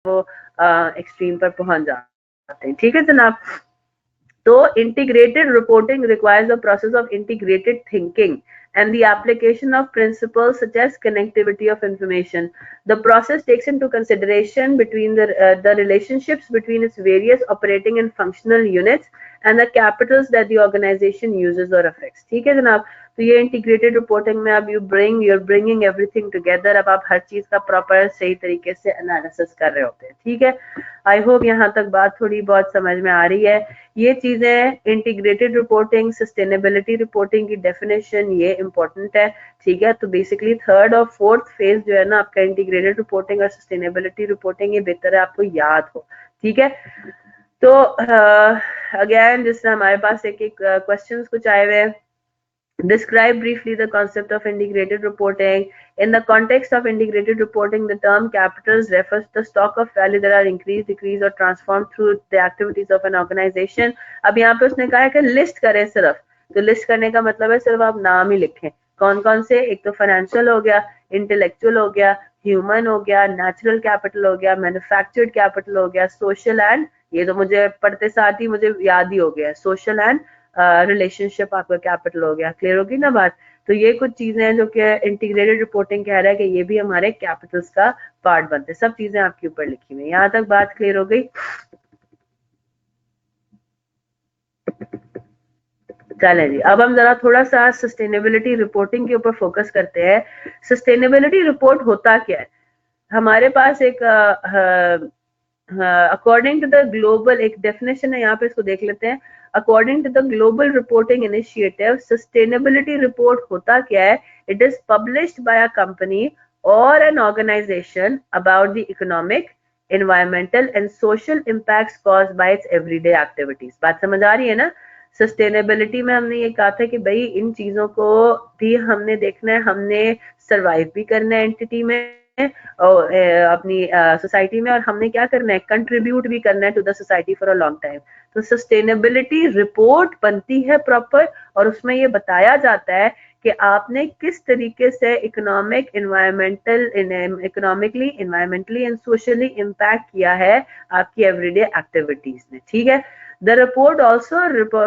वो एक्सट्रीम पर पहुंच जाते हैं। ठीक है जनाब। तो integrated reporting requires a process of integrated thinking and the application of principles such as connectivity of information. The process takes into consideration between the relationships between its various operating and functional units and the capitals that the organization uses or affects. ठीक है जनाब। तो ये integrated reporting में अब you're bringing everything together, अब आप हर चीज का प्रॉपर सही तरीके से एनालिसिस कर रहे होते हैं। ठीक है, आई होप यहाँ तक बात थोड़ी बहुत समझ में आ रही है। ये चीजें इंटीग्रेटेड रिपोर्टिंग, सस्टेनेबिलिटी रिपोर्टिंग की डेफिनेशन ये इंपॉर्टेंट है। ठीक है, तो बेसिकली थर्ड और फोर्थ फेज जो है ना आपका इंटीग्रेटेड रिपोर्टिंग और सस्टेनेबिलिटी रिपोर्टिंग, ये बेहतर है आपको याद हो। ठीक है, तो अगेन जिससे हमारे पास एक एक क्वेश्चंस कुछ आए हुए हैं। Describe briefly the concept of integrated reporting. In the context of integrated reporting, the term capitals refers to the stock of value that are increased, decreased or transformed through the activities of an organization. अब यहाँ पे उसने कहा है कि list करें सिर्फ, तो लिस्ट करने का मतलब है सिर्फ आप नाम ही लिखें। कौन कौन से, एक तो फाइनेंशियल हो गया, इंटेलेक्चुअल हो गया, ह्यूमन हो गया, नेचुरल कैपिटल हो गया, मैन्युफैक्चर्ड कैपिटल हो गया, सोशल एंड, ये तो मुझे पढ़ते साथ ही मुझे याद ही हो गया, सोशल एंड रिलेशनशिप आपका कैपिटल हो गया। क्लियर होगी ना बात। तो ये कुछ चीजें हैं जो कि इंटीग्रेटेड रिपोर्टिंग कह रहा है कि ये भी हमारे कैपिटल्स का पार्ट बनते हैं। सब चीजें आपके ऊपर लिखी हुई है। यहाँ तक बात क्लियर हो गई। चले जी, अब हम जरा थोड़ा सा सस्टेनेबिलिटी रिपोर्टिंग के ऊपर फोकस करते हैं। सस्टेनेबिलिटी रिपोर्ट होता क्या है? हमारे पास एक अकॉर्डिंग टू द ग्लोबल, एक डेफिनेशन है यहाँ पे, इसको देख लेते हैं। According to the global reporting initiative, sustainability report होता क्या है? It is published by a company और an organisation about the economic, environmental and social impacts caused by its everyday activities. बात समझ आ रही है ना? सस्टेनेबिलिटी में हमने ये कहा था कि भाई इन चीजों को भी हमने देखना है, हमने सरवाइव भी करना है एंटिटी में और अपनी सोसाइटी में, और हमने क्या करना है, कंट्रीब्यूट भी करना है to the society for a long time. तो सस्टेनेबिलिटी रिपोर्ट बनती है प्रॉपर, और उसमें ये बताया जाता है कि आपने किस तरीके से economic, economically, environmentally and socially impact किया है आपकी एवरीडे एक्टिविटीज ने। ठीक है, The report also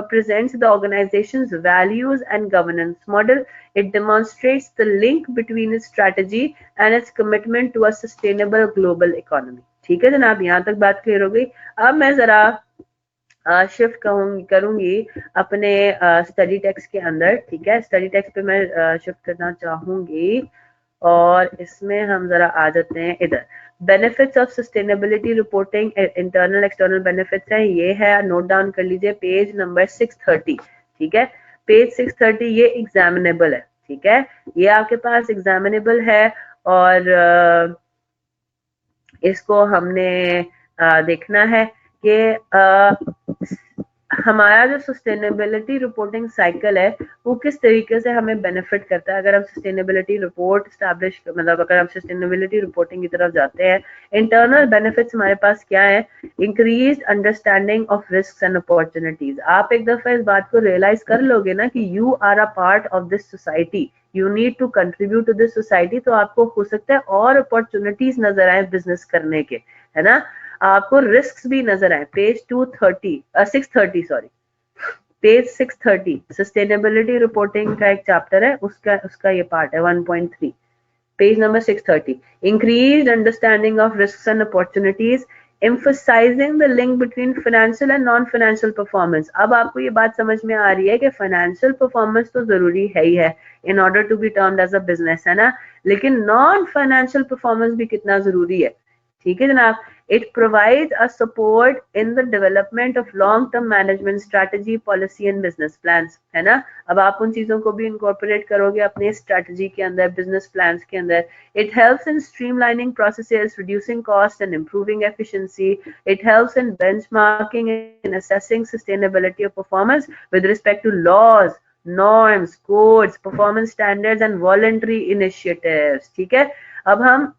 presents the organization's values and governance model. It demonstrates the link between its strategy and its commitment to a sustainable global economy. ठीक है जनाब, यहाँ तक बात क्लियर हो गई। अब मैं जरा शिफ्ट करूंगी अपने स्टडी टेक्स्ट के अंदर। ठीक है, स्टडी टेक्स्ट पे मैं शिफ्ट करना चाहूंगी, और इसमें हम जरा आ जाते हैं इधर। Benefits of sustainability reporting, internal external benefits हैं, ये है, नोट डाउन कर लीजिए, पेज नंबर 630। ठीक है, पेज 630, ये एग्जामिनेबल है। ठीक है, ये आपके पास एग्जामिनेबल है, और इसको हमने देखना है कि हमारा जो सस्टेनेबिलिटी रिपोर्टिंग साइकिल है वो किस तरीके से हमें बेनिफिट करता है अगर हम सस्टेनेबिलिटी रिपोर्ट स्टैब्लिश, मतलब अगर हम सस्टेनेबिलिटी रिपोर्टिंग की तरफ जाते हैं। इंटरनल बेनिफिट्स हमारे पास क्या है? Increased understanding of risks and opportunities. आप एक दफा इस बात को रियलाइज कर लोगे ना कि you are a part of this society, you need to contribute to this society, तो आपको हो सकता है और अपॉर्चुनिटीज नजर आए बिजनेस करने के, है ना। आपको रिस्क भी नजर आए। Page 630 sorry, page 630 sustainability reporting का एक चैप्टर है, उसका ये पार्ट है 1.3, page number 630। Increased understanding of risks and opportunities, emphasizing the link between financial and non financial performance। अब आपको ये बात समझ में आ रही है कि फाइनेंशियल परफॉर्मेंस तो जरूरी है ही है in order to be termed as a business, है ना, लेकिन नॉन फाइनेंशियल परफॉर्मेंस भी कितना जरूरी है। ठीक है जनाब। It provides a support in the development of long-term management strategy, policy and business plans, है ना। अब आप उन चीजों को भी incorporate करोगे अपने strategy के अंदर, business plans के अंदर। It helps in streamlining processes, reducing costs and improving efficiency. It helps in benchmarking and assessing sustainability of performance with respect to laws, norms, codes, performance standards and voluntary initiatives। ठीक है, अब हम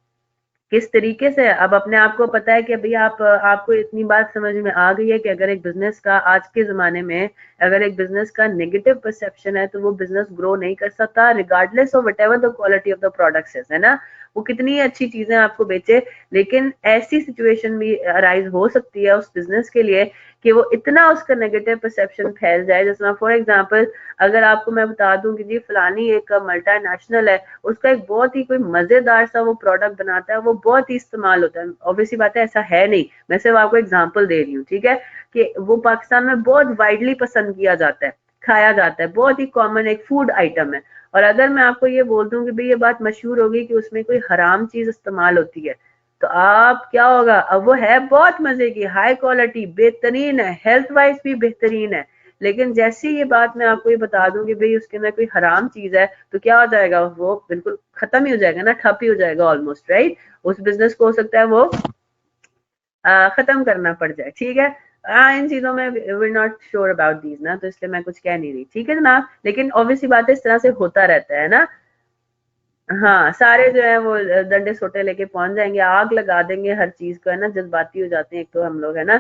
किस तरीके से, अब अपने आप को पता है कि भाई आपको इतनी बात समझ में आ गई है कि अगर एक बिजनेस का आज के जमाने में अगर एक बिजनेस का नेगेटिव परसेप्शन है तो वो बिजनेस ग्रो नहीं कर सकता regardless of whatever the quality of the products है ना। वो कितनी अच्छी चीजें आपको बेचे, लेकिन ऐसी सिचुएशन भी अराइज हो सकती है उस बिजनेस के लिए कि वो इतना उसका नेगेटिव परसेप्शन फैल जाए। जैसे फॉर एग्जांपल अगर आपको मैं बता दूं कि जी फलानी एक मल्टीनेशनल है, उसका एक बहुत ही कोई मजेदार सा वो प्रोडक्ट बनाता है, वो बहुत ही इस्तेमाल होता है, ऑब्वियसली बात है ऐसा है नहीं, मैं सिर्फ आपको एग्जांपल दे रही हूँ, ठीक है, कि वो पाकिस्तान में बहुत वाइडली पसंद किया जाता है, खाया जाता है, बहुत ही कॉमन एक फूड आइटम है। और अगर मैं आपको ये बोल दूं कि भाई ये बात मशहूर होगी कि उसमें कोई हराम चीज इस्तेमाल होती है, तो आप क्या होगा, अब वो है बहुत मजे की, हाई क्वालिटी, बेहतरीन है, हेल्थ वाइज भी बेहतरीन है, लेकिन जैसी ये बात मैं आपको ये बता दूं कि भाई उसके अंदर कोई हराम चीज है, तो क्या हो जाएगा, वो बिल्कुल खत्म ही हो जाएगा ना, ठप ही हो जाएगा ऑलमोस्ट, राइट। उस बिजनेस को हो सकता है वो खत्म करना पड़ जाए, ठीक है। इन चीजों में we not sure about these ना, तो इसलिए मैं कुछ कह नहीं रही, ठीक है जनाब, लेकिन ऑब्वियसली बात है इस तरह से होता रहता है ना। हाँ, सारे जो है वो डंडे सोटे लेके पहुंच जाएंगे, आग लगा देंगे हर चीज को, है ना, जज्बाती हो जाते हैं एक तो हम लोग, है ना।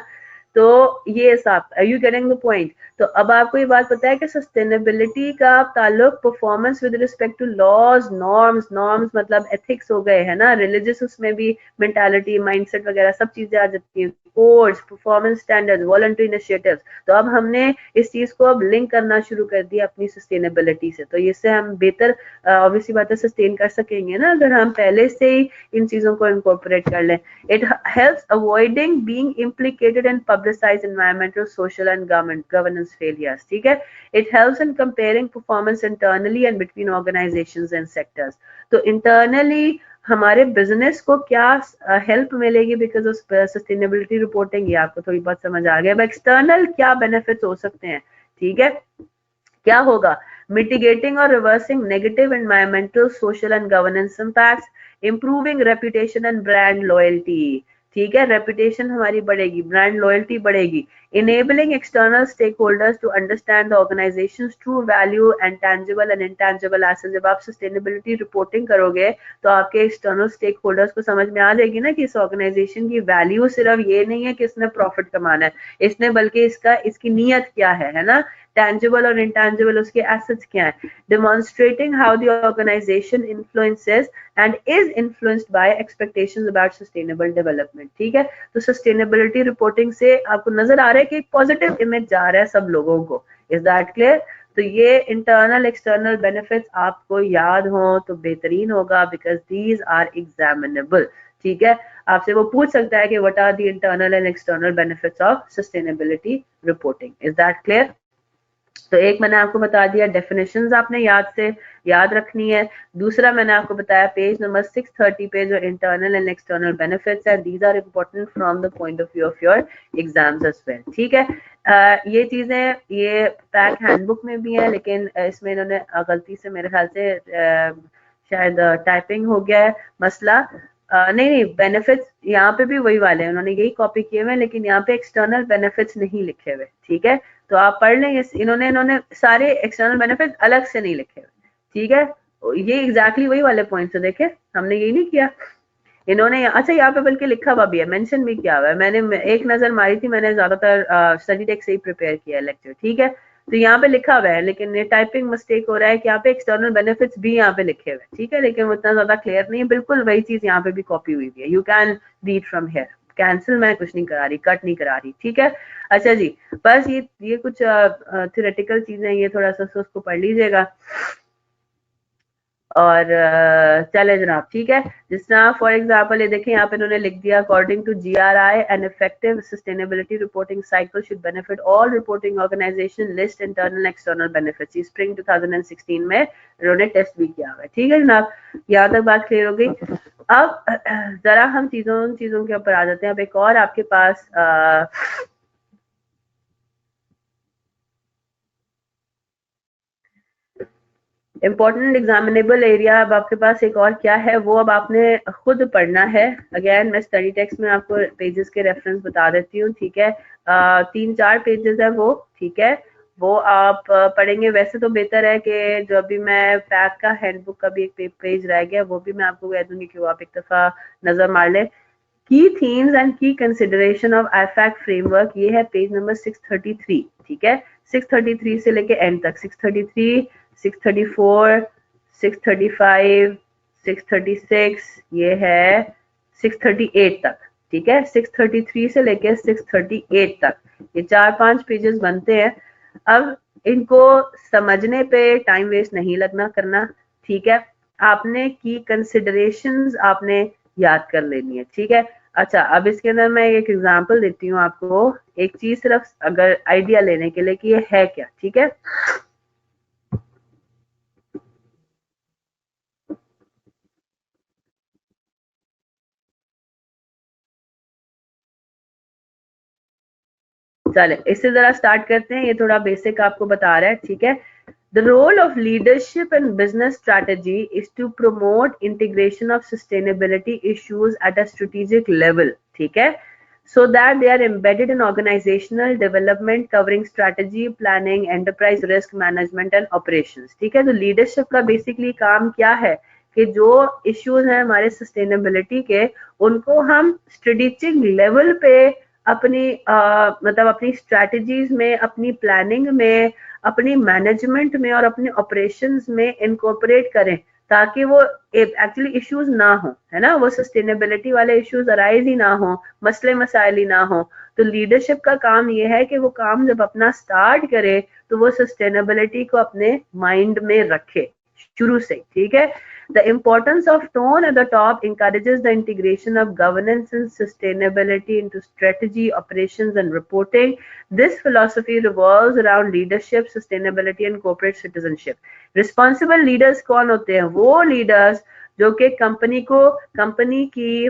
तो ये सब यू गेटिंग द पॉइंट। तो अब आपको ये बात पता है कि सस्टेनेबिलिटी का ताल्लुक performance with respect to laws, norms, norms मतलब एथिक्स हो गए, है ना, रिलीजियस उसमें भी मेंटालिटी, माइंडसेट वगैरह सब चीजें आ जाती हैं, codes, performance standards, voluntary initiatives. तो अब हमने इस चीज को अब लिंक करना शुरू कर दिया अपनी सस्टेनेबिलिटी से, तो इससे हम बेहतर ऑब्वियसली बात है सस्टेन कर सकेंगे ना, अगर हम पहले से ही इन चीजों को इनकॉर्पोरेट कर लें। It helps avoiding being implicated in publicized environmental, social and governance failures, ठीक है। It helps in comparing performance internally and between organizations and sectors. तो internally हमारे बिजनेस को क्या हेल्प मिलेगी बिकॉज ऑफ सस्टेनेबिलिटी रिपोर्टिंग, ये आपको थोड़ी बहुत समझ आ गया। एक्सटर्नल क्या बेनिफिट्स हो सकते हैं, ठीक है, क्या होगा, mitigating or reversing negative environmental, social and governance impacts, improving reputation and brand loyalty, ठीक है, रेपुटेशन हमारी बढ़ेगी, ब्रांड लॉयल्टी बढ़ेगी, enabling external stakeholders to understand the organization's true value and tangible and intangible assets। जब आप sustainability reporting करोगे तो आपके एक्सटर्नल स्टेक होल्डर्स को समझ में आ जाएगी ना कि इस ऑर्गेनाइजेशन की वैल्यू सिर्फ ये नहीं है कि इसने प्रॉफिट कमाना है, इसने बल्कि इसकी नीयत क्या है ना, tangible और intangible उसके assets क्या हैं, demonstrating how the organization influences and is influenced by expectations about sustainable development, ठीक है। तो sustainability reporting से आपको नजर आ रहा है कि एक पॉजिटिव इमेज जा रहा है सब लोगों को, इज दैट क्लियर। तो ये इंटरनल एक्सटर्नल बेनिफिट्स आपको याद हो तो बेहतरीन होगा, बिकॉज दीज आर एग्जामिनेबल, ठीक है। आपसे वो पूछ सकता है कि what are the internal and external benefits of sustainability reporting, is that clear. तो एक मैंने आपको बता दिया डेफिनेशंस आपने याद रखनी है। दूसरा मैंने आपको बताया पेज नंबर 630 पे जो इंटरनल एंड एक्सटर्नल बेनिफिट्स है, these are important from the point of view of your exams as well, ठीक है। ये चीजें ये पैक हैंडबुक में भी है, लेकिन इसमें इन्होंने गलती से मेरे ख्याल से शायद टाइपिंग हो गया है मसला। नहीं, बेनिफिट्स यहाँ पे भी वही वाले हैं, उन्होंने यही कॉपी किए हुए, लेकिन यहाँ पे एक्सटर्नल बेनिफिट्स नहीं लिखे हुए, ठीक है। तो आप पढ़ लें, इन्होंने सारे एक्सटर्नल बेनिफिट अलग से नहीं लिखे हुए, ठीक है। ये एग्जैक्टली वही वाले पॉइंट्स है, देखे हमने यही नहीं किया, इन्होंने अच्छा यहाँ पे बल्कि लिखा हुआ भी है, मेंशन भी किया हुआ है, मैंने एक नजर मारी थी, मैंने ज्यादातर स्टडी टेक्स्ट से ही प्रिपेयर किया है लेक्चर, ठीक है। तो यहाँ पे लिखा हुआ है, लेकिन ये टाइपिंग मिस्टेक हो रहा है कि यहाँ पे एक्सटर्नल बेनिफिट्स भी यहाँ पे लिखे हुए हैं, ठीक है, लेकिन वो इतना ज्यादा क्लियर नहीं है, बिल्कुल वही चीज यहाँ पे भी कॉपी हुई है, you can read from here, cancel मैं कुछ नहीं करा रही, कट नहीं करा रही, ठीक है। अच्छा जी, बस ये कुछ थियोरेटिकल चीजें, ये थोड़ा सा उसको पढ़ लीजिएगा और चले जनाब, ठीक है। जिस तरह फॉर एग्जांपल ये देखें यहाँ पे इन्होंने लिख दिया, according to GRI an effective sustainability reporting cycle should benefit all reporting organisation, list internal external benefits, spring 2016 में इन्होंने टेस्ट भी किया हुआ है, ठीक है जनाब। यहाँ तक बात क्लियर हो गई। अब जरा हम चीजों के ऊपर आ जाते हैं। अब एक और आपके पास इम्पोर्टेंट एग्जामिनेबल एरिया अब आपके पास एक और क्या है, वो अब आपने खुद पढ़ना है। अगेन मैं स्टडी टेक्स्ट में आपको पेजेस के रेफरेंस बता देती हूँ, ठीक है। 3-4 पेजेस है वो, ठीक है, वो आप पढ़ेंगे। वैसे तो बेहतर है कि जो अभी मैं पैक का हैंडबुक का भी एक पेज रह गया, वो भी मैं आपको कह दूंगी कि वो आप एक दफा नजर मार ले। की थीम्स एंड की कंसिडरेशन ऑफ IFAC फ्रेमवर्क, ये है पेज नंबर 633, ठीक है। 633 से लेके एंड तक, 633, 634, 635, 636, ये है 638 तक, ठीक है। 633 से लेके 638 तक ये 4-5 पेजेस बनते हैं। अब इनको समझने पे टाइम वेस्ट नहीं लगना करना, ठीक है। आपने की कंसिडरेशंस आपने याद कर लेनी है, ठीक है। अच्छा, अब इसके अंदर मैं एक एग्जांपल देती हूँ आपको, एक चीज सिर्फ अगर आइडिया लेने के लिए कि ये है क्या, ठीक है। चले इससे जरा स्टार्ट करते हैं, ये थोड़ा बेसिक आपको बता रहा है, ठीक है। The role of leadership in business strategy is to promote integration of sustainability issues at a strategic level, ठीक है, so that they are embedded in organizational development covering strategy, planning, enterprise risk management and operations, ठीक है। तो leadership का basically काम क्या है कि जो issues हैं हमारे sustainability के, उनको हम strategic level पे अपनी मतलब अपनी स्ट्रैटेजीज में, अपनी प्लानिंग में, अपनी मैनेजमेंट में और अपने ऑपरेशंस में इनकॉर्पोरेट करें, ताकि वो एक्चुअली इश्यूज ना हो, है ना, वो सस्टेनेबिलिटी वाले इश्यूज अराइज ही ना हो, मसले मसाइल ही ना हो। तो लीडरशिप का काम ये है कि वो काम जब अपना स्टार्ट करे तो वो सस्टेनेबिलिटी को अपने माइंड में रखे शुरू से, ठीक है। The importance of tone at the top encourages the integration of governance and sustainability into strategy, operations, and reporting. This philosophy revolves around leadership, sustainability, and corporate citizenship. Responsible leaders कौन होते हैं? वो leaders जो कि company की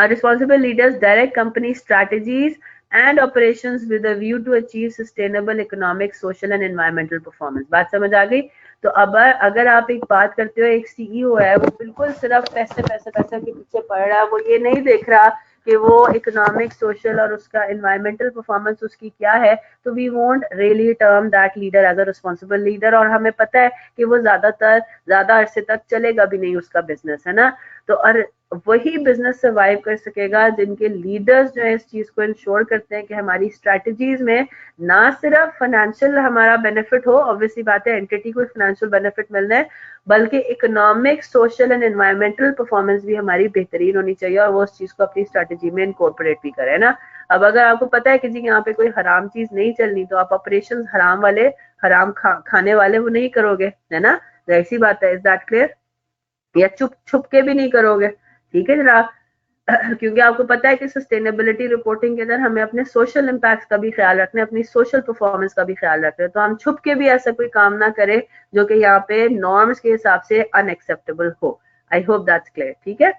responsible leaders direct company strategies and operations with a view to achieve sustainable economic, social and environmental performance. बात समझ आ गई? तो अब अगर आप एक बात करते हो, एक सीईओ है, वो बिल्कुल सिर्फ पैसे पैसे पैसे के पीछे पड़ रहा है, वो ये नहीं देख रहा कि वो इकोनॉमिक, सोशल और उसका एनवायरमेंटल परफॉर्मेंस उसकी क्या है, तो we won't really term that leader as a responsible leader. और हमें पता है कि वो ज्यादा अरसे तक चलेगा भी नहीं उसका बिजनेस, है ना। तो और वही बिजनेस सर्वाइव कर सकेगा जिनके लीडर्स जो है इस चीज को इंश्योर करते हैं कि हमारी स्ट्रैटेजीज में ना सिर्फ फाइनेंशियल हमारा बेनिफिट हो, ऑब्वियसली बात है एंटिटी को फाइनेंशियल बेनिफिट मिलना है, बल्कि economic, social and environmental performance भी हमारी बेहतरीन होनी चाहिए और वो उस चीज को अपनी स्ट्रैटेजी में इनकॉर्पोरेट भी करे, ना। अब अगर आपको पता है कि जी यहाँ पे कोई हराम चीज नहीं चलनी, तो आप ऑपरेशन हराम वाले, खाने वाले वो नहीं करोगे, है ना। ऐसी बात है, इज दैट क्लियर? या चुप छुप के भी नहीं करोगे, ठीक है जनाब। क्योंकि आपको पता है कि सस्टेनेबिलिटी रिपोर्टिंग के अंदर हमें अपने सोशल इम्पैक्ट का भी ख्याल रखना है, अपनी सोशल परफॉर्मेंस का भी ख्याल रखना है, तो हम छुप के भी ऐसा कोई काम ना करें जो कि यहाँ पे नॉर्म्स के हिसाब से अनएक्सेप्टेबल हो। आई होप दैट्स क्लियर, ठीक है।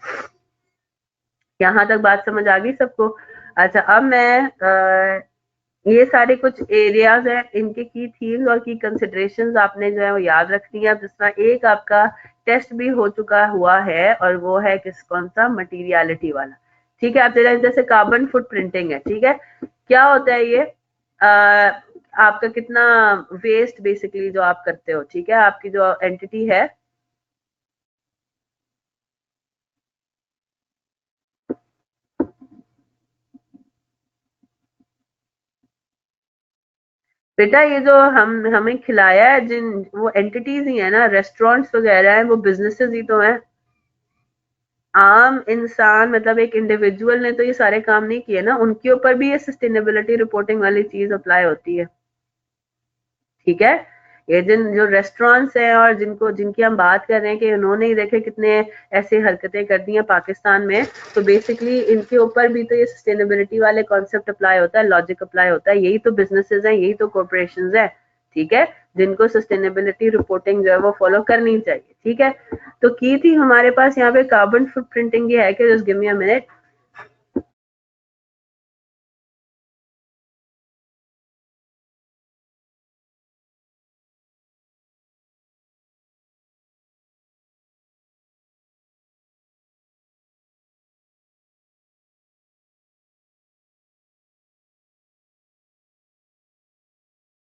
यहाँ तक बात समझ आ गई सबको? अच्छा, अब मैं ये सारे कुछ एरियाज हैं, इनके की थीम्स और की कंसिडरेशंस आपने जो है वो याद रखनी है। जिस तरह एक आपका टेस्ट भी हो चुका हुआ है और वो है कौन सा, मटीरियलिटी वाला, ठीक है। आप जैसे कार्बन फुट प्रिंटिंग है, ठीक है। क्या होता है ये? आपका कितना वेस्ट बेसिकली जो आप करते हो, ठीक है, आपकी जो एंटिटी है, बेटा ये जो हम हमें खिलाया है, जिन वो एंटिटीज ही है ना, रेस्टोरेंट्स वगैरह हैं, वो बिजनेसेस ही तो हैं। आम इंसान मतलब एक इंडिविजुअल ने तो ये सारे काम नहीं किए ना, उनके ऊपर भी ये सस्टेनेबिलिटी रिपोर्टिंग वाली चीज अप्लाई होती है, ठीक है। ये जिन जो रेस्टोरेंट्स हैं और जिनकी हम बात कर रहे हैं कि उन्होंने ही देखे कितने ऐसी हरकतें कर दी हैं पाकिस्तान में, तो बेसिकली इनके ऊपर भी तो ये सस्टेनेबिलिटी वाले कॉन्सेप्ट अप्लाई होता है, लॉजिक अप्लाई होता है। यही तो बिजनेसेस हैं, यही तो कॉर्पोरेशन है, ठीक है, जिनको सस्टेनेबिलिटी रिपोर्टिंग जो है वो फॉलो करनी चाहिए, ठीक है। तो की थी हमारे पास यहाँ पे कार्बन फुट प्रिंटिंग ये है कि just give me a minute.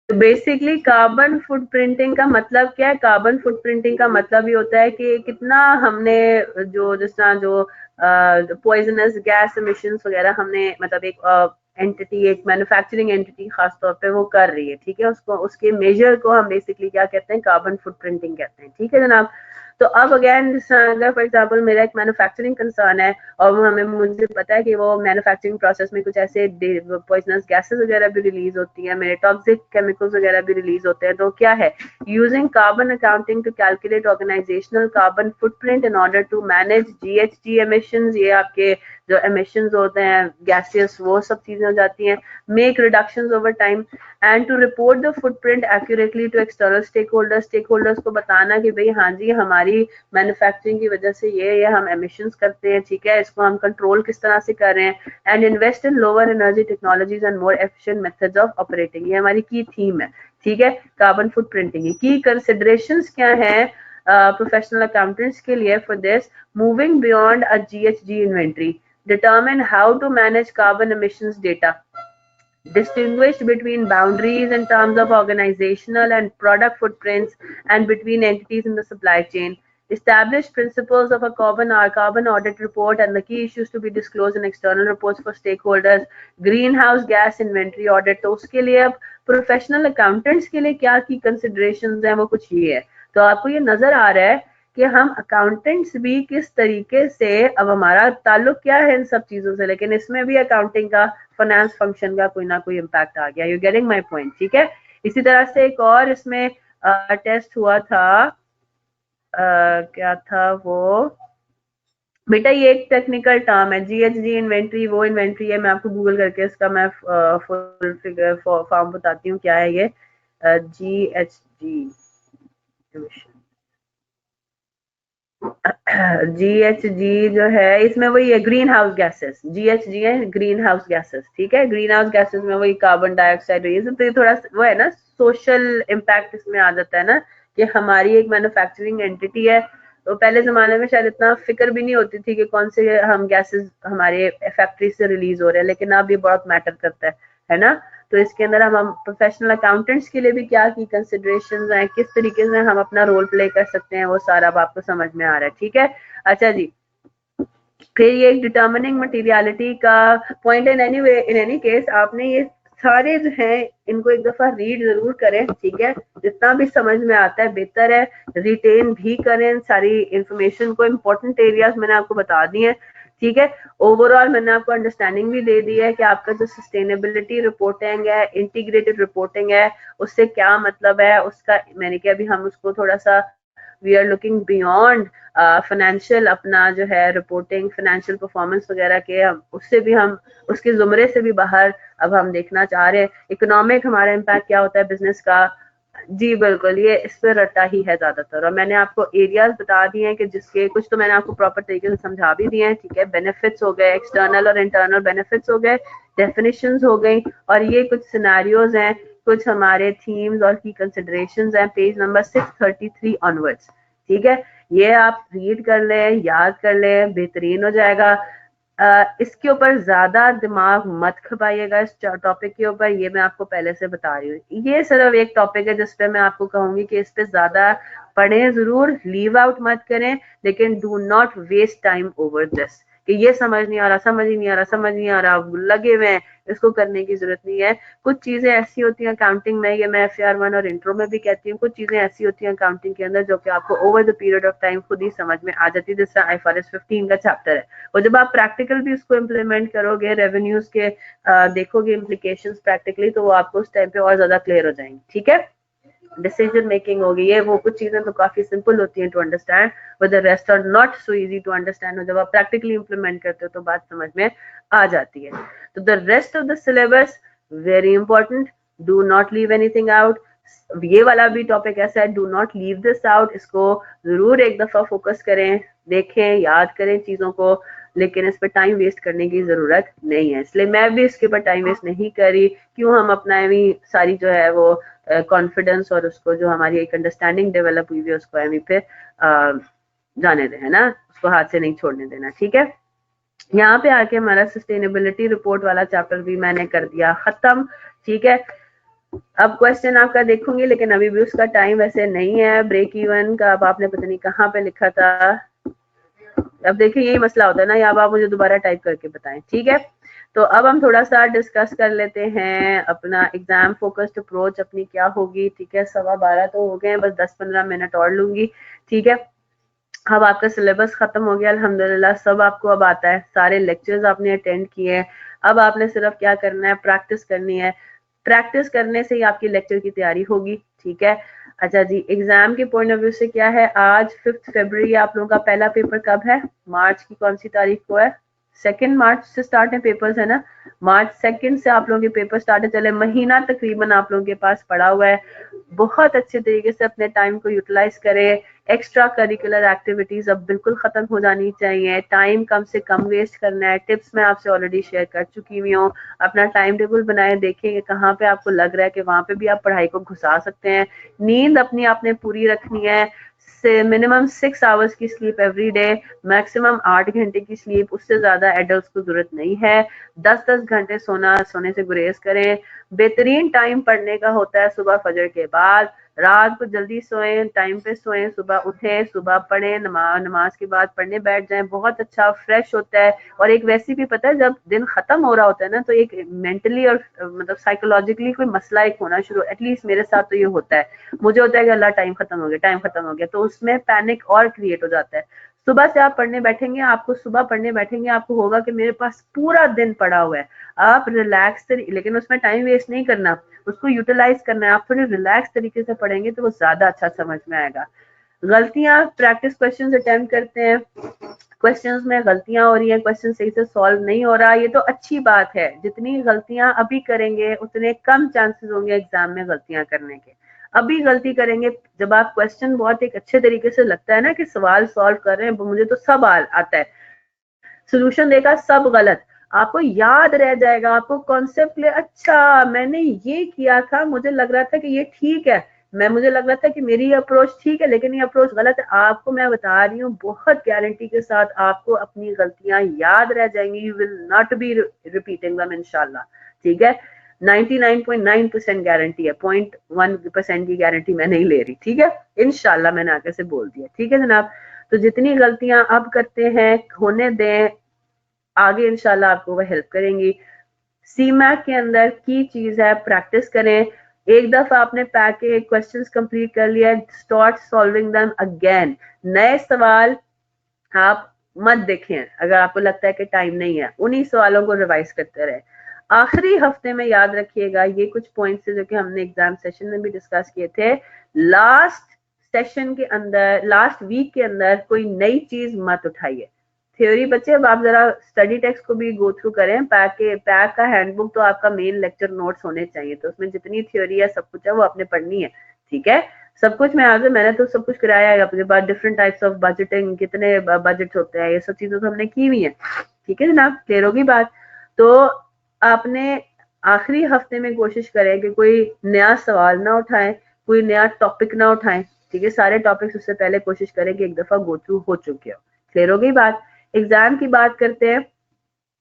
तो बेसिकली कार्बन फुट प्रिंटिंग का मतलब क्या है? कार्बन फुट प्रिंटिंग का मतलब ये होता है कि कितना हमने जो जिस तरह जो पॉइजनस गैस एमिशंस वगैरह हमने मतलब एक एंटिटी, एक मैन्युफैक्चरिंग एंटिटी खास तौर पे वो कर रही है, ठीक है, उसको उसके मेजर को हम बेसिकली क्या कहते हैं? कार्बन फुट प्रिंटिंग कहते हैं, ठीक है जनाब। तो अब अगेन अगर फॉर एग्जांपल मेरा एक मैन्युफैक्चरिंग कंसर्न है और वो मुझे पता है कि वो मैन्युफैक्चरिंग प्रोसेस में कुछ ऐसे पॉइजनस गैसेस वगैरह भी रिलीज होती हैं, मेरे टॉक्सिक केमिकल्स वगैरह भी रिलीज होते हैं, तो क्या है, using carbon accounting to calculate organisational carbon footprint in order to manage GHG emissions, ये आपके जो एमिशंस होते हैं गैसेस, वो सब चीजें हो जाती हैं, make reductions over time and to report the footprint accurately to external stakeholders को बताना कि भाई हाँ जी हमारी मैन्युफैक्चरिंग की वजह से ये हम एमिशंस करते हैं, ठीक है, इसको हम कंट्रोल किस तरह से कर रहे हैं, and invest in lower energy technologies and more efficient methods of operating, ये हमारी की थीम है, ठीक है, कार्बन फुटप्रिंटिंग की कंसिडरेशंस क्या है प्रोफेशनल अकाउंटेंट्स के लिए for this, moving beyond a GHG inventory, determine how to manage carbon emissions data, distinguish between boundaries in terms of organizational and product footprints and between entities in the supply chain, establish principles of a carbon audit report and the key issues to be disclosed in external reports for stakeholders, greenhouse gas inventory audit। तो उसके लिए अब professional accountants के लिए क्या की considerations हैं वो कुछ ये है। तो आपको ये नजर आ रहा है कि हम अकाउंटेंट्स भी किस तरीके से, अब हमारा ताल्लुक क्या है इन सब चीजों से, लेकिन इसमें भी अकाउंटिंग का, फाइनेंस फंक्शन का कोई ना कोई इम्पैक्ट आ गया। यू गेटिंग माय पॉइंट, ठीक है। इसी तरह से एक और इसमें टेस्ट हुआ था, क्या था वो बेटा, ये एक टेक्निकल टर्म है जीएचजी इन्वेंट्री, वो इन्वेंट्री है, मैं आपको गूगल करके इसका मैं फुल फिगर फॉर्म बताती हूँ क्या है ये जीएचजी जीएचजी जो है इसमें वही है ग्रीन हाउस गैसेस, जीएचजी है ग्रीन हाउस गैसेस, ठीक है, ग्रीन हाउस गैसेस में वही कार्बन डाइऑक्साइड, ये सब, तो ये थोड़ा वो है ना सोशल इम्पैक्ट इसमें आ जाता है ना, कि हमारी एक मैन्युफैक्चरिंग एंटिटी है, तो पहले जमाने में शायद इतना फिक्र भी नहीं होती थी कि कौन से हम गैसेस हमारे फैक्ट्री से रिलीज हो रहे हैं, लेकिन अब ये बहुत मैटर करता है ना। तो इसके अंदर हम प्रोफेशनल अकाउंटेंट्स के लिए भी क्या की कंसिडरेशंस हैं, किस तरीके से हम अपना रोल प्ले कर सकते हैं, वो सारा अब आपको समझ में आ रहा है, ठीक है। अच्छा जी, फिर ये डिटर्मिनिंग मटेरियलिटी का पॉइंट है, इन एनी केस आपने ये सारे जो हैं इनको एक दफा रीड जरूर करें, ठीक है, जितना भी समझ में आता है बेहतर है, रिटेन भी करें सारी इंफॉर्मेशन को, इम्पोर्टेंट एरियाज मैंने आपको बता दिए हैं, ठीक है। ओवरऑल मैंने आपको अंडरस्टैंडिंग भी दे दी है कि आपका जो सस्टेनेबिलिटी रिपोर्टिंग है, इंटीग्रेटेड रिपोर्टिंग है, उससे क्या मतलब है उसका, मैंने कहा अभी हम उसको थोड़ा सा we are looking beyond financial, अपना जो है रिपोर्टिंग फाइनेंशियल परफॉर्मेंस वगैरह के, हम उससे भी हम उसके जुमरे से भी बाहर अब हम देखना चाह रहे हैं इकोनॉमिक हमारा इम्पैक्ट क्या होता है बिजनेस का। जी बिल्कुल, ये इस पर रटा ही है ज्यादातर, और मैंने आपको एरियाज बता दिए हैं कि जिसके कुछ तो मैंने आपको प्रॉपर तरीके से समझा भी दिए हैं, ठीक है, बेनिफिट्स हो गए, एक्सटर्नल और इंटरनल बेनिफिट्स हो गए, डेफिनेशंस हो गई, और ये कुछ सिनेरियोज हैं, कुछ हमारे थीम्स और की कंसिडरेशंस हैं, पेज नंबर 633 ऑनवर्ड्स, ठीक है, ये आप रीड कर लें, याद कर लें, बेहतरीन हो जाएगा। इसके ऊपर ज्यादा दिमाग मत खपाइएगा इस टॉपिक के ऊपर, ये मैं आपको पहले से बता रही हूँ, ये सिर्फ एक टॉपिक है जिस पे मैं आपको कहूंगी कि इस पे ज्यादा पढ़ें जरूर, लीव आउट मत करें, लेकिन do not waste time over this, कि ये समझ नहीं आ रहा, समझ ही नहीं आ रहा, समझ नहीं आ रहा, लगे हुए हैं, इसको करने की जरूरत नहीं है। कुछ चीजें ऐसी होती हैं अकाउंटिंग में, ये मैं FR1 और इंट्रो में भी कहती हूँ, कुछ चीजें ऐसी होती हैं अकाउंटिंग के अंदर जो कि आपको over the period of time खुद ही समझ में आ जाती है, जिस तरह IFRS 15 का चैप्टर है, और जब आप प्रैक्टिकल भी उसको इम्प्लीमेंट करोगे, रेवेन्यूज के देखोगे इम्प्लीकेशंस प्रैक्टिकली, तो वो आपको उस टाइम पे और ज्यादा क्लियर हो जाएंगे, ठीक है। डिसीजन मेकिंग होगी, ये वो कुछ चीजें तो काफी सिंपल होती हैं to understand, but the rest are not so easy to understand, और जब आप प्रैक्टिकली इंप्लीमेंट करते हो तो बात समझ में आ जाती है। तो the rest of the syllabus very important, do not leave anything out, ये वाला भी टॉपिक ऐसा है, do not leave this out, इसको जरूर एक दफा फोकस करें, देखें, याद करें चीजों को, लेकिन इस पर टाइम वेस्ट करने की जरूरत नहीं है, इसलिए मैं भी इसके ऊपर टाइम वेस्ट नहीं करी, क्यों हम अपना भी सारी जो है वो कॉन्फिडेंस और उसको जो हमारी एक अंडरस्टैंडिंग डेवलप हुई है उसको एमी पे जाने दें, है ना, उसको हाथ से नहीं छोड़ने देना, ठीक है। यहाँ पे आके हमारा सस्टेनेबिलिटी रिपोर्ट वाला चैप्टर भी मैंने कर दिया खत्म, ठीक है। अब क्वेश्चन आपका देखूंगी, लेकिन अभी भी उसका टाइम वैसे नहीं है, ब्रेक इवन का अब आपने पता नहीं कहाँ पे लिखा था, अब देखिए यही मसला होता है ना, या अब आप मुझे दोबारा टाइप करके बताएं, ठीक है। तो अब हम थोड़ा सा डिस्कस कर लेते हैं अपना एग्जाम फोकस्ड अप्रोच अपनी क्या होगी, ठीक है, 12:15 तो हो गए, बस 10-15 मिनट और लूंगी, ठीक है। अब आपका सिलेबस खत्म हो गया अल्हम्दुलिल्लाह, सब आपको अब आता है, सारे लेक्चर्स आपने अटेंड किए हैं। अब आपने सिर्फ क्या करना है, प्रैक्टिस करनी है। प्रैक्टिस करने से ही आपकी लेक्चर की तैयारी होगी, ठीक है। अच्छा जी, एग्जाम के पॉइंट ऑफ व्यू से क्या है, आज 5 फरवरी आप लोगों का पहला पेपर कब है, मार्च की कौन सी तारीख को है, 2 मार्च से स्टार्ट है पेपर्स, है ना। मार्च 2 से आप लोगों के पेपर स्टार्ट है, चले महीना तकरीबन आप लोगों के पास पड़ा हुआ है। बहुत अच्छे तरीके से अपने टाइम को यूटिलाइज करें। एक्स्ट्रा करिकुलर एक्टिविटीज अब बिल्कुल खत्म हो जानी चाहिए, टाइम कम से कम वेस्ट करना है। टिप्स मैं आपसे ऑलरेडी शेयर कर चुकी हुई हूँ। अपना टाइम टेबल बनाए, देखेंगे कहाँ पे आपको लग रहा है कि वहां पे भी आप पढ़ाई को घुसा सकते हैं। नींद अपनी आपने पूरी रखनी है, से मिनिमम 6 आवर्स की स्लीप एवरी डे, मैक्सिमम 8 घंटे की स्लीप, उससे ज्यादा एडल्ट को जरूरत नहीं है। 10-10 घंटे सोने से गुरेज करें। बेहतरीन टाइम पढ़ने का होता है सुबह फजर के बाद। रात को जल्दी सोएं, टाइम पे सोएं, सुबह उठें, सुबह पढ़ें, नमाज के बाद पढ़ने बैठ जाएं, बहुत अच्छा फ्रेश होता है। और एक वैसी भी पता है, जब दिन खत्म हो रहा होता है ना, तो एक मेंटली और मतलब साइकोलॉजिकली कोई मसला एक होना शुरू, एटलीस्ट मेरे साथ तो ये होता है। मुझे होता है कि अल्लाह टाइम खत्म हो गया, टाइम खत्म हो गया, तो उसमें पैनिक और क्रिएट हो जाता है। सुबह से आप पढ़ने बैठेंगे, आपको सुबह पढ़ने बैठेंगे, आपको होगा कि मेरे पास पूरा दिन पड़ा हुआ है। आप रिलैक्स, लेकिन उसमें टाइम वेस्ट नहीं करना, उसको यूटिलाइज करना है। आप थोड़ी रिलैक्स तरीके से पढ़ेंगे तो वो ज्यादा अच्छा समझ में आएगा। गलतियां, प्रैक्टिस क्वेश्चंस अटेम्प्ट करते हैं, क्वेश्चंस में गलतियां हो रही है, क्वेश्चन सही से सॉल्व नहीं हो रहा, ये तो अच्छी बात है। जितनी गलतियां अभी करेंगे उतने कम चांसेस होंगे एग्जाम में गलतियां करने के। अभी गलती करेंगे, जब आप क्वेश्चन बहुत एक अच्छे तरीके से लगता है ना कि सवाल सॉल्व कर रहे हैं, मुझे तो सब आता है, सोल्यूशन देखा सब गलत, आपको याद रह जाएगा, आपको कॉन्सेप्ट ले, अच्छा मैंने ये किया था, मुझे लग रहा था कि ये ठीक है, मुझे लग रहा था कि मेरी अप्रोच ठीक है लेकिन ये अप्रोच गलत है। आपको मैं बता रही हूँ बहुत गारंटी के साथ, आपको अपनी गलतियां याद रह जाएंगी, you will not be repeating them इंशाल्लाह, ठीक है। 99.9% गारंटी है, 0.1% की गारंटी मैं नहीं ले रही, ठीक है। इंशाल्लाह मैंने आगे से बोल दिया, ठीक है जनाब। तो जितनी गलतियां अब करते हैं होने दें, आगे इंशाल्लाह आपको वह हेल्प करेंगी। सीमैक के अंदर की चीज है, प्रैक्टिस करें। एक दफा आपने पैक के क्वेश्चंस कंप्लीट कर लिया, स्टार्ट सॉल्विंग देम अगेन। नए सवाल आप मत देखें, अगर आपको लगता है कि टाइम नहीं है, उन्हीं सवालों को रिवाइज करते रहे। आखिरी हफ्ते में याद रखिएगा, ये कुछ पॉइंट्स जो कि हमने एग्जाम सेशन में भी डिस्कस किए थे, लास्ट सेशन के अंदर, लास्ट वीक के अंदर कोई नई चीज मत उठाइए। थ्योरी बच्चे, अब आप जरा स्टडी टेक्स्ट को भी गो थ्रू करें, पैक का हैंडबुक तो आपका मेन लेक्चर नोट्स होने चाहिए, तो उसमें जितनी थ्योरी है सब कुछ है वो आपने पढ़नी है, ठीक है। सब कुछ मैंने तो सब कुछ कराया है अपने पास, डिफरेंट टाइप्स ऑफ बजटिंग, कितने बजट होते हैं, ये सब चीजें तो हमने की हुई है, ठीक है जनाब, क्लियर होगी बात। तो आपने आखिरी हफ्ते में कोशिश करें कि कोई नया सवाल ना उठाएं, कोई नया टॉपिक ना उठाएं, ठीक है। सारे टॉपिक्स उससे पहले कोशिश करें कि एक दफा गो थ्रू हो चुके हो, क्लियर हो गई बात। एग्जाम की बात करते हैं,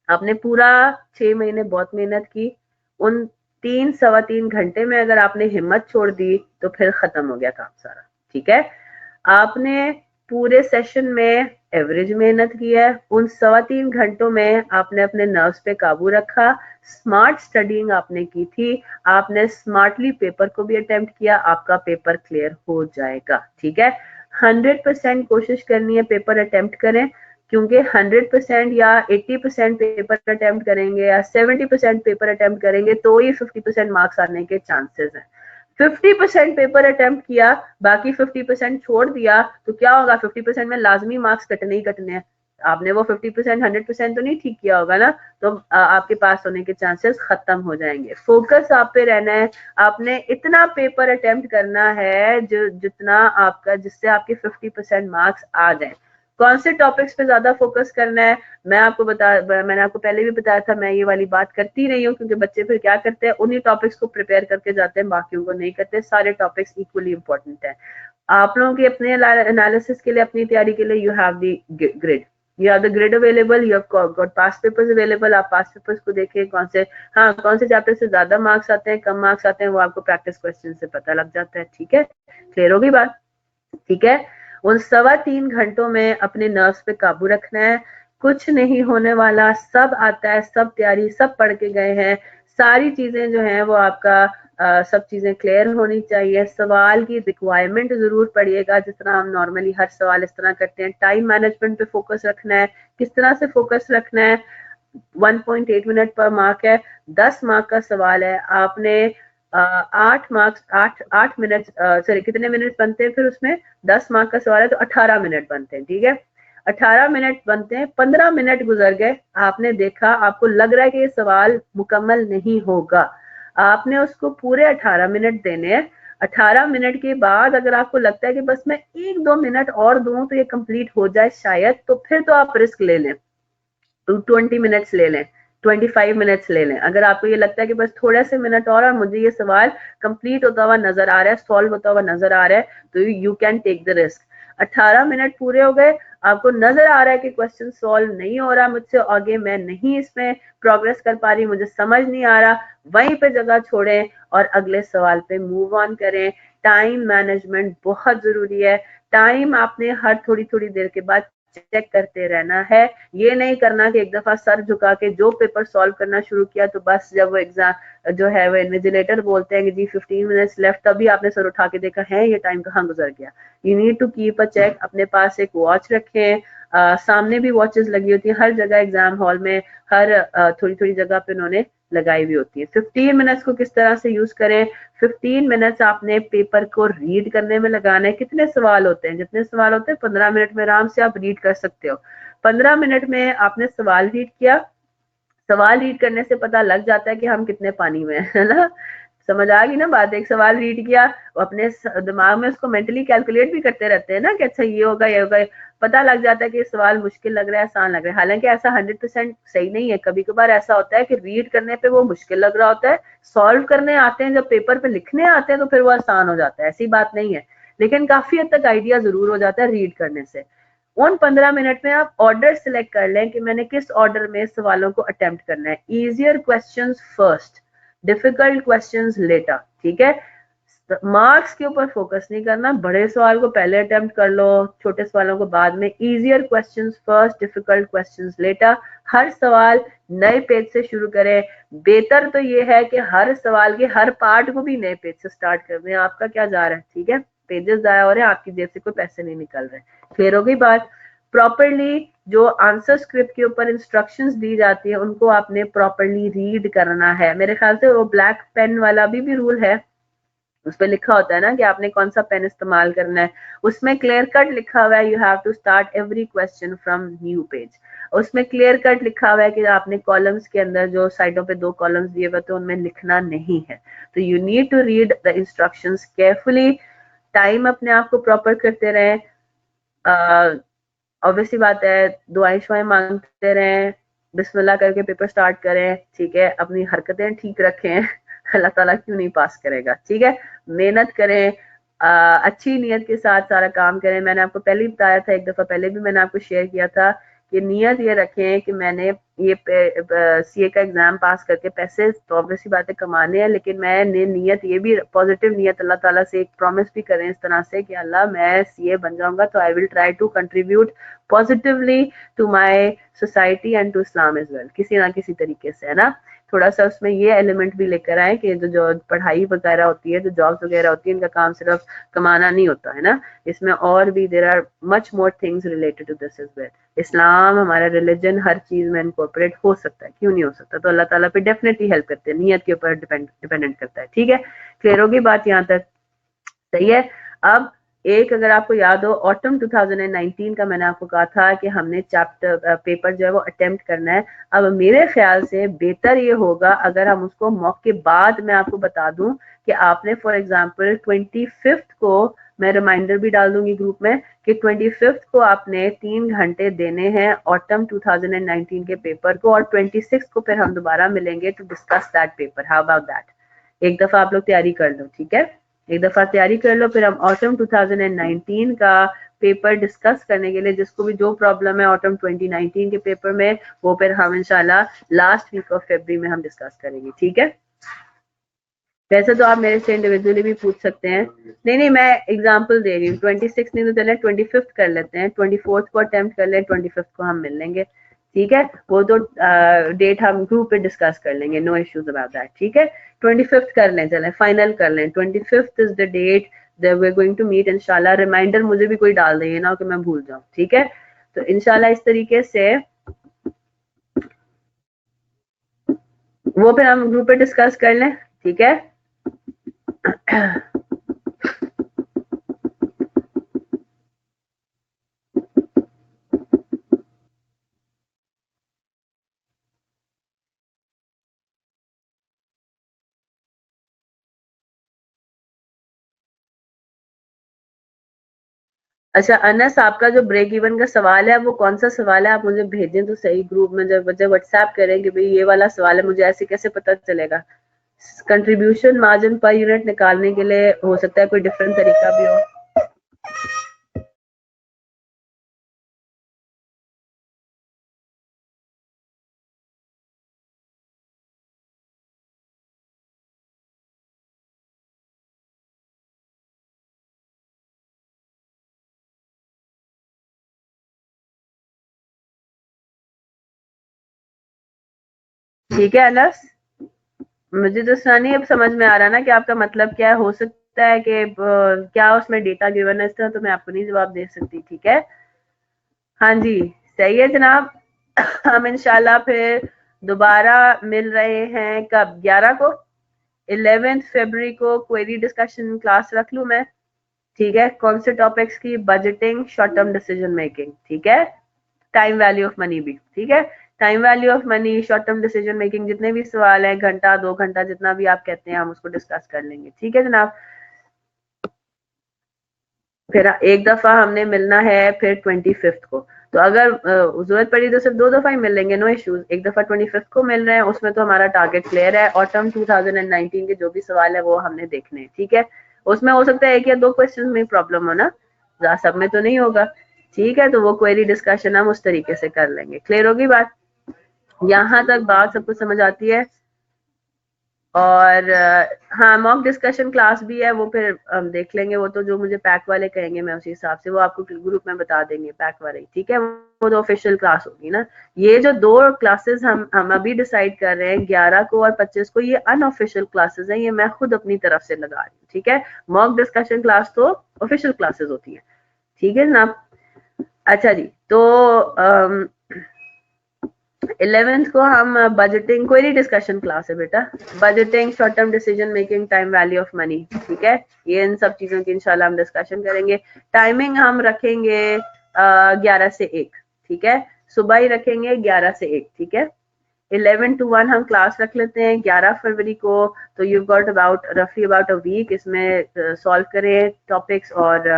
आपने पूरा 6 महीने बहुत मेहनत की, उन 3 सवा 3 घंटे में अगर आपने हिम्मत छोड़ दी तो फिर खत्म हो गया काम सारा, ठीक है। आपने पूरे सेशन में एवरेज मेहनत की है, उन 3.25 घंटों में आपने अपने नर्व्स पे काबू रखा, स्मार्ट स्टडिंग आपने की थी, आपने स्मार्टली पेपर को भी अटेम्प्ट किया, आपका पेपर क्लियर हो जाएगा, ठीक है। 100% कोशिश करनी है पेपर अटेम्प्ट करें, क्योंकि 100% या 80% पेपर अटेम्प्ट करेंगे या 70% पेपर अटेम्प्ट करेंगे तो ही 50% मार्क्स आने के चांसेस हैं। 50% पेपर अटेम्प्ट किया, बाकी 50% छोड़ दिया, तो क्या होगा, 50% में लाजमी मार्क्स कटने ही कटने हैं। आपने वो 50% 100% तो नहीं ठीक किया होगा ना, तो आपके पास होने के चांसेस खत्म हो जाएंगे। फोकस आप पे रहना है, आपने इतना पेपर अटेम्प्ट करना है जो जितना आपका, जिससे आपके 50% मार्क्स आ जाए। कौन से टॉपिक्स पे ज्यादा फोकस करना है, मैंने आपको पहले भी बताया था, मैं ये वाली बात करती रही हूँ, क्योंकि बच्चे फिर क्या करते हैं, उन्हीं टॉपिक्स को प्रिपेयर करके जाते हैं, बाकियों को नहीं करते। सारे टॉपिक्स इक्वली इंपॉर्टेंट है। आप लोगों के अपने एनालिसिस के लिए, अपनी तैयारी के लिए, you have the grid, you have the grid available, you have got past papers available. आप पास्ट पेपर्स को देखें, कौन से चैप्टर से ज्यादा मार्क्स आते हैं, कम मार्क्स आते हैं, वो आपको प्रैक्टिस क्वेश्चन से पता लग जाता है, ठीक है। क्लियर होगी बात, ठीक है। उन 3.25 घंटों में अपने नर्व्स पे काबू रखना है, कुछ नहीं होने वाला, सब आता है, सब तैयारी, सब पढ़ के गए हैं, सारी चीजें जो हैं वो आपका सब चीजें क्लियर होनी चाहिए। सवाल की रिक्वायरमेंट जरूर पढ़िएगा, जिस तरह हम नॉर्मली हर सवाल इस तरह करते हैं। टाइम मैनेजमेंट पे फोकस रखना है। किस तरह से फोकस रखना है? 1.8 मिनट पर मार्क है, 10 मार्क का सवाल है, आपने 8 मार्क्स 8 मिनट सॉरी कितने मिनट बनते हैं फिर उसमें? 10 मार्क का सवाल है तो 18 मिनट बनते हैं, ठीक है। 18 मिनट बनते हैं, 15 मिनट गुजर गए, आपने देखा आपको लग रहा है कि ये सवाल मुकम्मल नहीं होगा, आपने उसको पूरे 18 मिनट देने हैं। 18 मिनट के बाद अगर आपको लगता है कि बस मैं 1-2 मिनट और दूं तो ये कंप्लीट हो जाए शायद, तो फिर तो आप रिस्क ले लें, 20 मिनट्स ले लें, 25 मिनट्स ले लें। अगर आपको ये लगता है कि बस थोड़े से मिनट और मुझे ये सवाल कंप्लीट होता हुआ नजर आ रहा है, सॉल्व होता हुआ नजर आ रहा है, तो you can take the risk. 18 minute पूरे हो गए, आपको नजर आ रहा है कि क्वेश्चन सॉल्व नहीं हो रहा मुझसे, आगे मैं नहीं इसमें प्रोग्रेस कर पा रही, मुझे समझ नहीं आ रहा, वहीं पे जगह छोड़ें और अगले सवाल पे मूव ऑन करें। टाइम मैनेजमेंट बहुत जरूरी है। टाइम आपने हर थोड़ी थोड़ी देर के बाद चेक करते रहना है। ये नहीं करना कि एक दफा सर झुका के जो पेपर सॉल्व करना शुरू किया तो बस जब वो एग्जाम जो है वो इन्विजिलेटर बोलते हैं कि जी 15 मिनट्स लेफ्ट, तभी आपने सर उठा के देखा है ये टाइम कहाँ गुजर गया। You need to keep a check. अपने पास एक वॉच रखें, सामने भी वॉचेस लगी होती है हर जगह एग्जाम हॉल में, हर थोड़ी थोड़ी जगह पे उन्होंने लगाई हुई होती है। 15 मिनट्स को किस तरह से यूज करें? 15 मिनट्स आपने पेपर को रीड करने में लगाना है। कितने सवाल होते हैं? जितने सवाल होते हैं 15 मिनट में आराम से आप रीड कर सकते हो। 15 मिनट में आपने सवाल रीड किया, सवाल रीड करने से पता लग जाता है कि हम कितने पानी में है ना। समझ आ गई ना बात? एक सवाल रीड किया, अपने दिमाग में उसको मेंटली कैलकुलेट भी करते रहते हैं ना कि अच्छा ये होगा ये होगा, पता लग जाता है कि सवाल मुश्किल लग रहा है आसान लग रहा है। हालांकि ऐसा 100% सही नहीं है, कभी कभार ऐसा होता है कि रीड करने पे वो मुश्किल लग रहा होता है, सॉल्व करने आते हैं जब पेपर पे लिखने आते हैं तो फिर वो आसान हो जाता है, ऐसी बात नहीं है। लेकिन काफी हद तक आइडिया जरूर हो जाता है रीड करने से। उन 15 मिनट में आप ऑर्डर सिलेक्ट कर लें कि मैंने किस ऑर्डर में सवालों को अटेम्प्ट करना है। Easier questions first, difficult questions letter, ठीक है। मार्क्स के ऊपर फोकस नहीं करना, बड़े सवाल को पहले अटेम्प्ट कर लो, छोटे सवालों को बाद में। Easier questions first, difficult questions later. हर सवाल नए पेज से शुरू करें। बेहतर तो ये है कि हर सवाल के हर पार्ट को भी नए पेज से स्टार्ट कर दें। आपका क्या जा रहा है, ठीक है, पेजेस जाया हो रहे हैं, आपकी जेब से कोई पैसे नहीं निकल रहे। क्लियर हो गई बात? प्रॉपरली जो आंसर स्क्रिप्ट के ऊपर इंस्ट्रक्शंस दी जाती है उनको आपने प्रॉपरली रीड करना है। मेरे ख्याल से वो ब्लैक पेन वाला भी रूल है, उस पर लिखा होता है ना कि आपने कौन सा पेन इस्तेमाल करना है। उसमें क्लियर कट लिखा हुआ है, you have to start every question from new page. उसमें क्लियर कट लिखा हुआ है कि आपने कॉलम्स के अंदर जो साइडों पे 2 कॉलम्स दिए हुए तो उनमें लिखना नहीं है। तो you need to read the instructions carefully. Time अपने आप को प्रॉपर करते रहें। ऑब्वियसली बात है, दुआएं शुआएं मांगते रहें, बिस्मिल्लाह करके पेपर स्टार्ट करें, ठीक है। अपनी हरकतें ठीक रखें, अल्लाह ताला क्यों नहीं पास करेगा, ठीक है। मेहनत करें, अच्छी नीयत के साथ सारा काम करें। मैंने आपको पहले ही बताया था, एक दफा पहले भी मैंने आपको शेयर किया था कि नियत ये रखें कि मैंने ये सीए का एग्जाम पास करके पैसे तो ऑब्वियसली बात है कमाने हैं, लेकिन मैंने नियत ये भी पॉजिटिव नियत अल्लाह ताला से एक प्रॉमिस भी करें इस तरह से कि अल्लाह मैं सीए बन जाऊंगा तो I will try to contribute positively to my society and to Islam as well, किसी ना किसी तरीके से, है ना। थोड़ा सा उसमें ये एलिमेंट भी लेकर आए कि जो पढ़ाई वगैरह होती है, जो जॉब्स वगैरह होती है, इनका काम सिर्फ कमाना नहीं होता है ना, इसमें और भी there are much more things related to this as well. Islam, हमारा रिलीजन, हर चीज में इनकॉर्पोरेट हो सकता है, क्यों नहीं हो सकता। तो अल्लाह ताला पे डेफिनेटली हेल्प करते हैं, नियत के ऊपर डिपेंडेंट करता है, ठीक है। क्लियर होगी बात यहाँ तक? सही है। अब एक अगर आपको याद हो, ऑटम 2019 का मैंने आपको कहा था कि हमने चैप्टर पेपर जो है वो अटेम्प्ट करना है। अब मेरे ख्याल से बेहतर ये होगा अगर हम उसको मॉक के बाद मैं आपको बता दूं कि आपने फॉर एग्जांपल 25 को, मैं रिमाइंडर भी डाल दूंगी ग्रुप में कि 25 को आपने 3 घंटे देने हैं ऑटम 2019 के पेपर को, और 26 को फिर हम दोबारा मिलेंगे to discuss that paper. How about that? एक दफा आप लोग तैयारी कर लो, ठीक है, एक दफा तैयारी कर लो, फिर हम ऑटम 2019 का पेपर डिस्कस करने के लिए, जिसको भी जो प्रॉब्लम है ऑटम 2019 के पेपर में, वो फिर हम इंशाल्लाह लास्ट वीक ऑफ फरवरी में हम डिस्कस करेंगे, ठीक है। वैसे तो आप मेरे से इंडिविजुअली भी पूछ सकते हैं, नहीं नहीं मैं एग्जांपल दे रही हूँ। 26 नहीं तो चले 25 कर लेते हैं, 24 को अटेम्प्ट कर लें, 25 को हम मिल लेंगे, ठीक है, वो तो डेट हम ग्रुप पे डिस्कस कर लेंगे, नो इश्यूज अबाउट दैट। ठीक है, 25th कर लें, चलें फाइनल कर लें, 25th is the date that we are going to meet इंशाल्लाह। रिमाइंडर मुझे भी कोई डाल देंगे ना कि मैं भूल जाऊं। ठीक है, तो इंशाल्लाह इस तरीके से वो फिर हम ग्रुप पे डिस्कस कर लें। ठीक है। अच्छा अनस, आपका जो ब्रेक इवन का सवाल है वो कौन सा सवाल है? आप मुझे भेजें तो सही ग्रुप में, जब मुझे व्हाट्सएप करें कि भाई ये वाला सवाल है, मुझे ऐसे कैसे पता चलेगा? कंट्रीब्यूशन मार्जिन पर यूनिट निकालने के लिए हो सकता है कोई डिफरेंट तरीका भी हो। ठीक है अनस, मुझे तो नहीं अब समझ में आ रहा ना कि आपका मतलब क्या है। हो सकता है कि क्या उसमें डेटा गिवन है, इस तरह तो मैं आपको नहीं जवाब दे सकती। ठीक है, हाँ जी, सही है जनाब। हम इंशाल्लाह फिर दोबारा मिल रहे हैं कब? 11 को, 11th फरवरी को क्वेरी डिस्कशन क्लास रख लूं मैं। ठीक है, कौन से टॉपिक्स की? Budgeting, short term decision making. ठीक है, टाइम वैल्यू ऑफ मनी भी। ठीक है, time value of money, short term decision making, जितने भी सवाल हैं, घंटा 2 घंटा जितना भी आप कहते हैं, हम उसको डिस्कस कर लेंगे। ठीक है जनाब, फिर एक दफा हमने मिलना है फिर 25th को। तो अगर जरूरत पड़ी तो सिर्फ 2 दफा ही मिल लेंगे, नो इश्यूज। एक दफा 25th को मिल रहे हैं, उसमें तो हमारा टारगेट क्लियर है। ऑटम 2019 के जो भी सवाल है वो हमने देखने हैं। ठीक है, उसमें हो सकता है 1 या 2 क्वेश्चन में प्रॉब्लम हो ना, सब में तो नहीं होगा। ठीक है, तो वो क्वेरी डिस्कशन हम उस तरीके से कर लेंगे। क्लियर होगी बात? यहाँ तक बात सबको समझ आती है? और हाँ, मॉक डिस्कशन क्लास भी है, वो फिर हम देख लेंगे। वो तो जो मुझे पैक वाले कहेंगे मैं उसी हिसाब से वो आपको ग्रुप में बता देंगे, पैक वाले। ठीक है, वो तो ऑफिशियल क्लास होगी ना। ये जो 2 क्लासेस हम अभी डिसाइड कर रहे हैं, 11 को और 25 को, ये अनऑफिशियल क्लासेस हैं, ये मैं खुद अपनी तरफ से लगा रही हूँ। ठीक है, मॉक डिस्कशन क्लास तो ऑफिशियल क्लासेस होती है। ठीक है जनाब। अच्छा जी, तो 11th को हम बजटिंग क्वेरी डिस्कशन क्लास है बेटा, budgeting, short term decision making, time value of money. ठीक है, ये इन सब चीजों की इंशाल्लाह हम डिस्कशन करेंगे। टाइमिंग हम रखेंगे 11 से 1। ठीक है, सुबह ही रखेंगे 11 से 1। ठीक है, 11 to 1 हम क्लास रख लेते हैं 11 फरवरी को। तो यू गॉट अबाउट रफली अबाउट अ वीक, इसमें सॉल्व करें टॉपिक्स और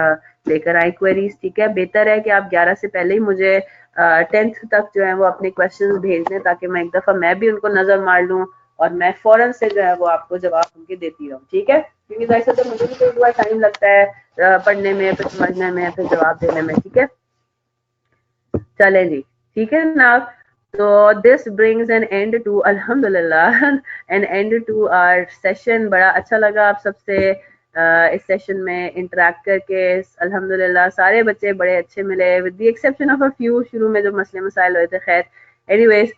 लेकर आए क्वेरीज। ठीक है, बेहतर है कि आप 11 से पहले ही मुझे 10th तक जो है वो अपने क्वेश्चंस भेज दें, ताकि मैं एक दफा मैं भी उनको नजर मार लूं और मैं फौरन से जो है वो आपको जवाब उनके देती रहूं। ठीक है, क्योंकि वैसे तो मुझे भी कई बार टाइम लगता है पढ़ने में, फिर समझने में, फिर जवाब देने में। ठीक है, चलें जी, ठीक है ना। तो this brings an end to, अल्हम्दुलिल्लाह, an end to our session. बड़ा अच्छा लगा आप सबसे इस सेशन में इंटरेक्ट करके। अल्हम्दुलिल्लाह सारे बच्चे बड़े अच्छे मिले, with the exception of a few शुरू में जो मसले मसाइल हुए थे। खैर, एनीवेज,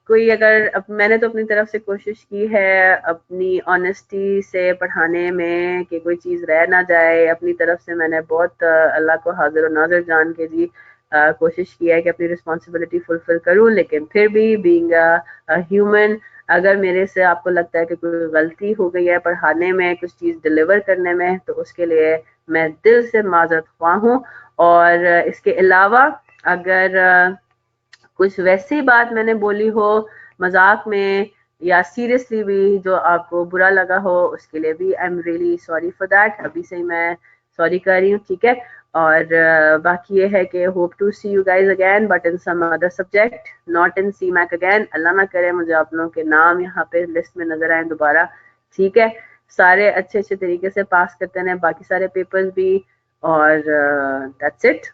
कोई अगर मैंने तो अपनी तरफ से कोशिश की है अपनी ऑनेस्टी से पढ़ाने में कि कोई चीज़ रह ना जाए। अपनी तरफ से मैंने बहुत अल्लाह को हाजिर और नाजिर जान के जी कोशिश की है कि अपनी रिस्पॉन्सिबिलिटी फुलफिल करूं। लेकिन फिर भी बीइंग ह्यूमन, अगर मेरे से आपको लगता है कि कोई गलती हो गई है पढ़ाने में, कुछ चीज़ डिलीवर करने में, तो उसके लिए मैं दिल से माजरत ख्वाह हूँ। और इसके अलावा अगर कुछ वैसी बात मैंने बोली हो मजाक में या सीरियसली भी जो आपको बुरा लगा हो, उसके लिए भी I am really sorry for that. अभी से ही मैं सॉरी कर रही हूँ। ठीक है, और बाकी ये है कि hope to see you guys again, but in some other subject, not in C mac again. अल्लाह ना करे मुझे आप लोगों के नाम यहाँ पे लिस्ट में नजर आए दोबारा। ठीक है, सारे अच्छे अच्छे तरीके से पास करते हैं बाकी सारे पेपर्स भी। और दैट्स इट।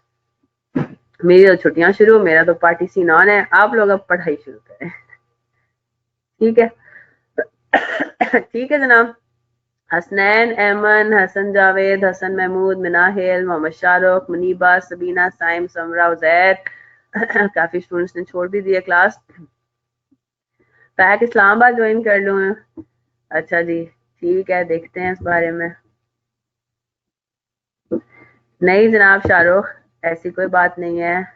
मेरी तो छुट्टियां शुरू, मेरा तो पार्टी सीन ऑन है। आप लोग अब पढ़ाई शुरू करें। ठीक है। ठीक है जनाब। हसनैन, एमन, हसन जावेद, हसन महमूद, मिनाहिल, मोहम्मद शाहरुख, मुनीबा, सबीना, साइम, समरा, उजैर, काफी स्टूडेंट्स ने छोड़ भी दिया क्लास। पैक इस्लामाबाद ज्वाइन कर लूँ? अच्छा जी, ठीक है, देखते हैं इस बारे में। नहीं जनाब शाहरुख, ऐसी कोई बात नहीं है,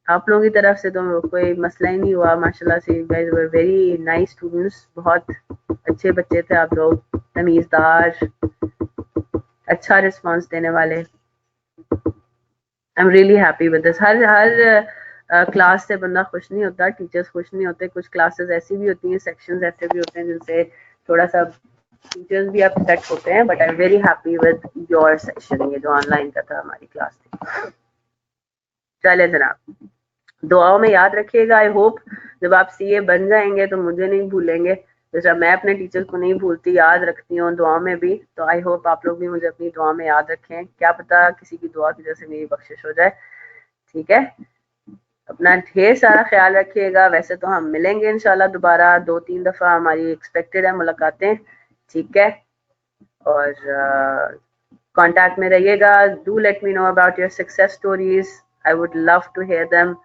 आप लोगों की तरफ से तो कोई मसला ही नहीं हुआ। माशाल्लाह से you guys were very nice students, बहुत अच्छे बच्चे थे आप लोग, तमीज़दार, अच्छा रिस्पांस देने वाले। I am really happy with this. Her her class से बंदा खुश नहीं होता, टीचर्स खुश नहीं होते, कुछ क्लासेस ऐसी भी होती हैं, सेक्शंस ऐसे भी होते हैं जिनसे थोड़ा सा टीचर्स भी अपसेट होते हैं, but I am very happy with your section, ये जो ऑनलाइन का था हमारी क्लास थी। चले जनाब, दुआओं में याद रखिएगा। आई होप जब आप सीए बन जाएंगे तो मुझे नहीं भूलेंगे, जैसा मैं अपने टीचर्स को नहीं भूलती, याद रखती हूँ दुआ में भी, तो आई होप आप लोग भी मुझे अपनी दुआ में याद रखें। क्या पता किसी की दुआ की वजह से मेरी बख्शिश हो जाए। ठीक है, अपना ढेर सारा ख्याल रखिएगा। वैसे तो हम मिलेंगे इंशाल्लाह दोबारा, 2-3 दफा हमारी एक्सपेक्टेड है मुलाकातें। ठीक है, और कांटेक्ट में रहिएगा। Do let me know about your success stories, I would love to hear them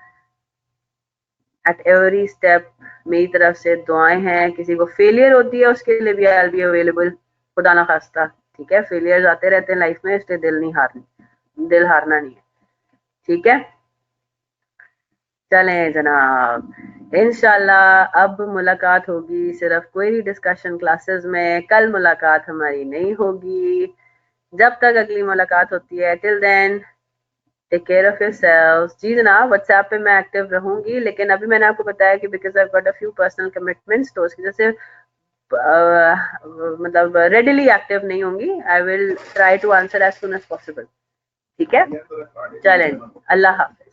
at every step. मेरी तरफ से दुआएं हैं। किसी को फेलियर होती है उसके लिए भी आई विल बी अवेलेबल, खुदा ना खास्ता। ठीक है, फेलियर्स आते रहते हैं लाइफ में, इसलिए दिल हारना नहीं है। ठीक है, चलें जनाब, इंशाल्लाह अब मुलाकात होगी सिर्फ क्वेरी डिस्कशन क्लासेस में। कल मुलाकात हमारी नहीं होगी। जब तक अगली मुलाकात होती है, till then take care of yourselves. जी जनाब, व्हाट्सएप पे मैं एक्टिव रहूंगी, लेकिन अभी मैंने आपको बताया कि because I got a few personal commitments, तो उसकी वजह से मतलब रेडिली एक्टिव नहीं होंगी। I will try to answer as soon as possible. ठीक है, चलें, अल्लाह हाफिज।